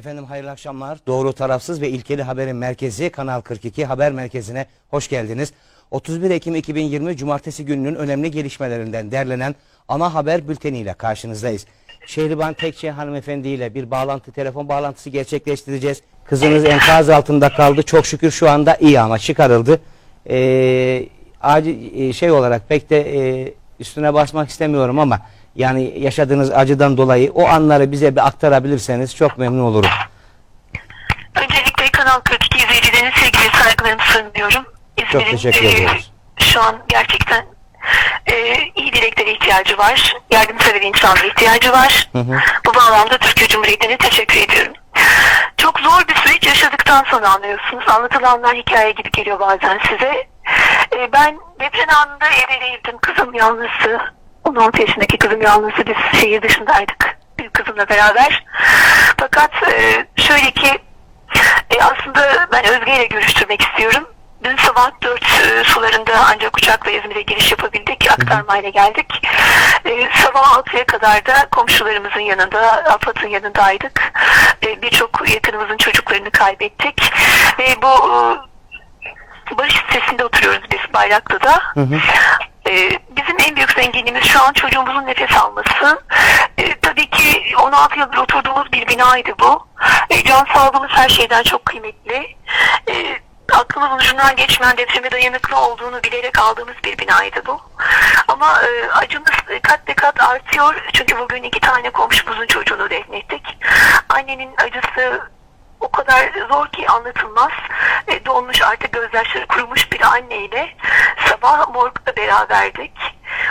Efendim hayırlı akşamlar. Doğru, tarafsız ve ilkeli haberin merkezi Kanal 42 Haber Merkezi'ne hoş geldiniz. 31 Ekim 2020 Cumartesi gününün önemli gelişmelerinden derlenen ana haber bülteniyle karşınızdayız. Şehriban Tekçe hanımefendi ile bir telefon bağlantısı gerçekleştireceğiz. Kızınız enkaz altında kaldı. Çok şükür şu anda iyi ama çıkarıldı. Acil olarak pek de üstüne basmak istemiyorum ama yani yaşadığınız acıdan dolayı o anları bize bir aktarabilirseniz çok memnun olurum. Öncelikle Kanal 42 izleyicilerine sevgili saygılarımı sunuyorum. Çok teşekkür ediyoruz. Şu an gerçekten iyi dileklere ihtiyacı var. Yardımsever insanlara ihtiyacı var. Bu bağlamda Türkiye Cumhuriyeti'ne teşekkür ediyorum. Çok zor bir süreç yaşadıktan sonra anlıyorsunuz. Anlatılanlar hikaye gibi geliyor bazen size. Ben deprem anında evdeydim. Kızım yalnızdı. 16 yaşındaki kızım yalnızdı. Biz şehir dışındaydık. Büyük kızımla beraber. Fakat şöyle ki aslında ben Özge ile görüştürmek istiyorum. Dün sabah 4 sularında ancak uçakla İzmir'e giriş yapabildik. Aktarmayla geldik. Sabah 6'ya kadar da komşularımızın yanında, AFAD'ın yanındaydık. Birçok yakınımızın çocuklarını kaybettik. Ve bu barış sitesinde oturuyoruz biz Bayraklı'da. Bizim en büyük zenginliğimiz şu an çocuğumuzun nefes alması. Tabii ki 16 yıldır oturduğumuz bir binaydı bu. Can sağlığımız her şeyden çok kıymetli. Aklımızın ucundan geçmeyen depreme dayanıklı olduğunu bilerek aldığımız bir binaydı bu. Ama acımız kat be kat artıyor. Çünkü bugün 2 tane komşumuzun çocuğunu defnettik. Annenin acısı o kadar zor ki anlatılmaz. Dolmuş artık gözyaşları kurumuş bir anneyle sabah morgda beraberdik.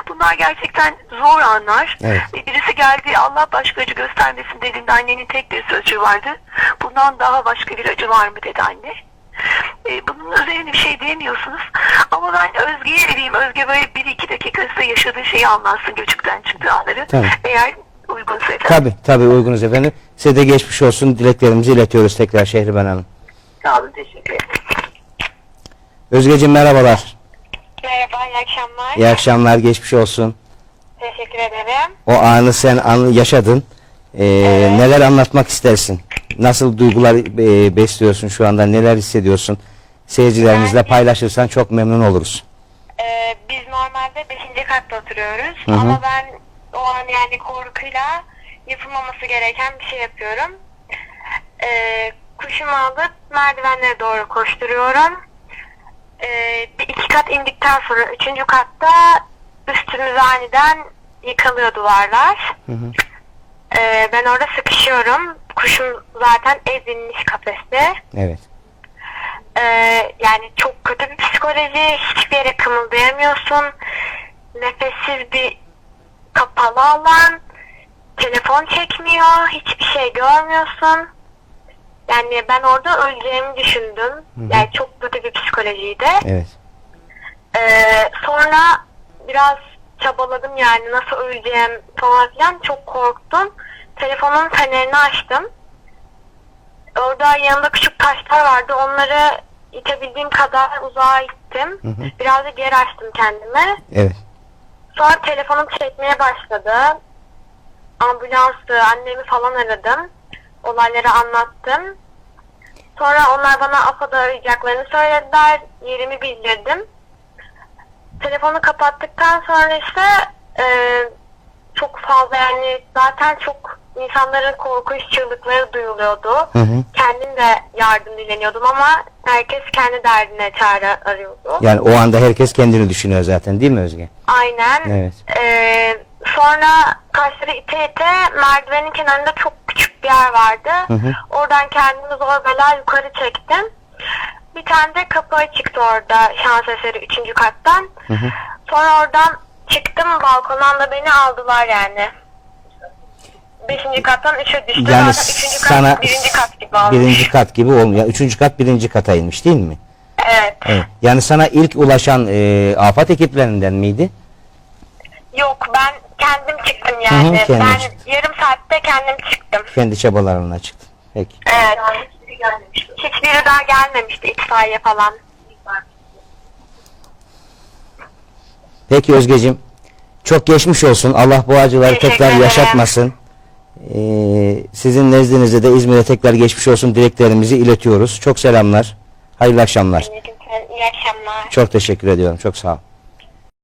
Bunlar gerçekten zor anlar. Evet. Birisi geldi, Allah başka acı göstermesin dediğinde annenin tek bir sözcüğü vardı. Bundan daha başka bir acı var mı dedi anne. Bunun üzerine bir şey diyemiyorsunuz. Ama ben Özge'ye vereyim. Özge böyle 1-2 dakika size yaşadığı şeyi anlatsın, göçükten çıktığı anları. Tabii. Eğer uygunsa efendim. Tabii uygunuz efendim. Size de geçmiş olsun dileklerimizi iletiyoruz tekrar Şehriban Hanım. Sağ olun, teşekkür ederim. Özgeciğim merhabalar. Merhaba, iyi akşamlar. İyi akşamlar, geçmiş olsun. Teşekkür ederim. O anı sen yaşadın. Evet. Neler anlatmak istersin? Nasıl duygular besliyorsun şu anda? Neler hissediyorsun? Seyircilerimizle paylaşırsan çok memnun oluruz. Biz normalde 5. katta oturuyoruz. Hı hı. Ama ben o an yani korkuyla yapılmaması gereken bir şey yapıyorum. Kuşumu alıp merdivenlere doğru koşturuyorum. Bir 2 kat indikten sonra 3. katta üstümüze aniden yıkılıyor duvarlar. Hı hı. Ben orada sıkışıyorum. Kuşum zaten ezilmiş kafeste. Evet. Yani çok kötü bir psikoloji. Hiçbir yere kımıldayamıyorsun. Nefessiz bir kapalı alan. Telefon çekmiyor. Hiçbir şey görmüyorsun. Yani ben orada öleceğimi düşündüm. Yani çok kötü bir psikolojiydi. Evet. Sonra biraz çabaladım yani nasıl öleceğim falan filan, çok korktum. Telefonun fenerini açtım. Orada yanında küçük taşlar vardı. Onları itebildiğim kadar uzağa ittim. Biraz da geri açtım kendime. Evet. Sonra telefonum çekmeye başladı. Ambulansı, annemi falan aradım. Olayları anlattım. Sonra onlar bana AFAD'ı arayacaklarını söylediler. Yerimi bildirdim. Telefonu kapattıktan sonra işte çok fazla yani zaten çok insanların korkunç çığlıkları duyuluyordu. Kendim de yardım dileniyordum ama herkes kendi derdine çare arıyordu. Yani o anda herkes kendini düşünüyor zaten değil mi Özge? Aynen. Evet. Sonra taşları ite ite merdivenin kenarında çok küçük bir yer vardı. Oradan kendimi zor bela yukarı çektim. Bir tane de kapı çıktı orada şans eseri 3. kattan. Sonra oradan çıktım, balkondan da beni aldılar yani. 5. kattan 3'e düştü. Yani Zaten 3. sana kat 1. kat gibi olmuş. 1. kat gibi olmuyor. 3. kat 1. kata inmiş değil mi? Evet. Evet. Yani sana ilk ulaşan AFAD ekiplerinden miydi? Yok, ben kendim çıktım yani. kendin Ben çıktın. yarım saatte kendim çıktım. Kendi çabalarına çıktın. Peki. Evet. Hiçbiri daha gelmemişti, itfaiye falan. Peki Özgeciğim. Çok geçmiş olsun. Allah bu acıları Teşekkür tekrar ederim. yaşatmasın. Sizin nezdinizde de İzmir'e tekrar geçmiş olsun dileklerimizi iletiyoruz. Çok selamlar. Hayırlı akşamlar. İyi akşamlar. Çok teşekkür ediyorum. Çok sağ ol.